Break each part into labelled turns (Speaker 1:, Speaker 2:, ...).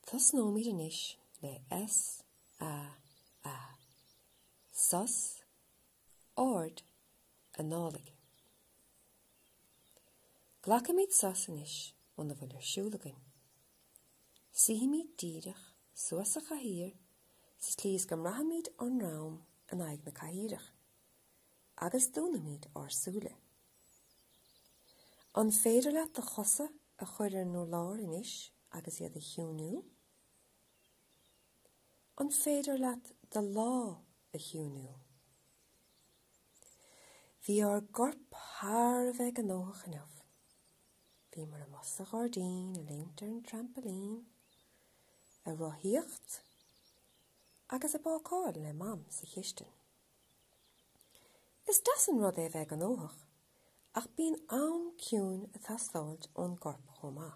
Speaker 1: Thus nóid inis le S-A-A. Sus, ord, análig. Glacamid sus inis on the bhfuil siúlagan. Sihimid díirich suas a chahír sa slís gomrahamid an raum an aig na cahírich, agus dúnamid orsúla. An féidir leat de chosa a chuir nó lár inis agus iad a hiúnú. An féidir leat de lá a hiúnú. Bhí ar gorp haar bheith an óach an of. Bhí mar a mas a gárdín a leimtar an trampolin, a rothíocht, agus a bácáil le mam sa chiisten. Is das an rud é bheith an óach, ach bín ann ciún a tastáilt ón gorp chomá.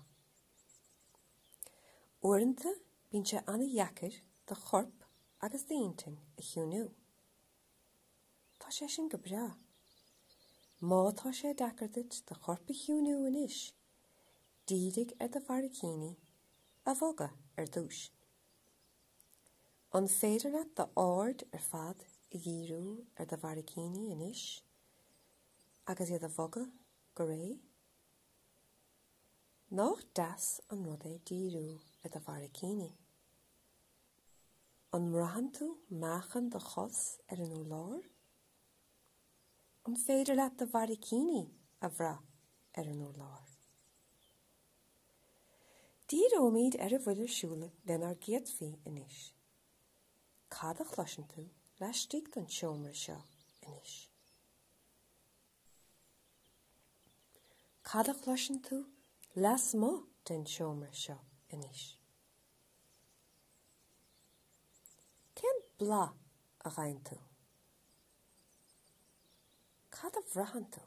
Speaker 1: Uaireanta bín sé anna jacar de chorp agus daontain a chiúnú. Tá sé sin go bra. Má tá sé deacardid de chorp a chiúnú inis, dídig ar de bharacíní a bhoga ar dúis. An féidir leat de ord ar fad i dhíriú ar de bharacíní inis, agus iad a bhoga go ré. Nach das an rud é díriú ar de bharacíní. An mrahan tú machan de chos ar an úlár? An féidir leat de bharacíní a bhra ar an úlár. Dírómid ar a bhuidir siúla len ar géadfaí inis. Cad a chluisean tú leis stig don seomra seo inis. Cad a chluisean tú leis má den seomra seo inis. Cén bla a ghain tú? Cad a bhrahan tú?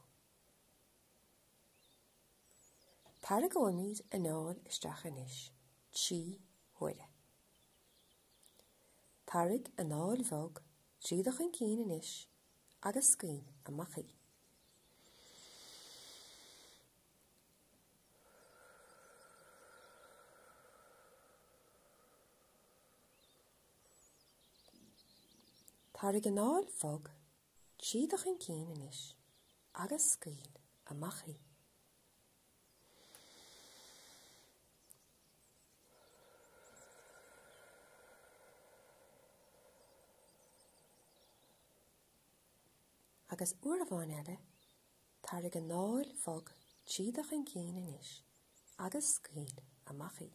Speaker 1: Táirg óimid an áil isteach inis, tí huire. Táirg an áil bhog, trídach an cín inis, agus scín amachí. Táirg an áil bhog, trídach an cín inis, agus scín amachí. Agus uair a bhain eile, táirg an áil bhog, trídach an cín inis, agus scín amachí.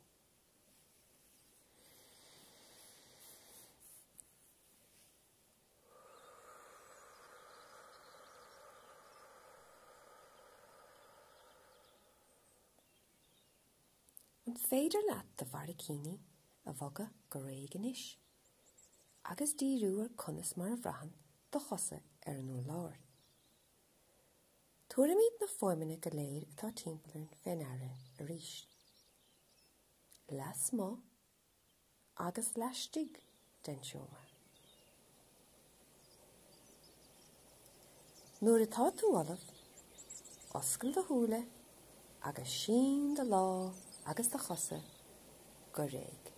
Speaker 1: An féidir leat de bharacíní a bhoga go réig inis, agus díriú ar conas mar a bhrahan do chosa ar an úlár. Tuairimid na formanna go léir atá timpplairn féin aire a ríis. Leas má agus leis stig den seomra. Nuair atá tú olaf, oscail de thuúla agus sin de lá agus de chosa go réig.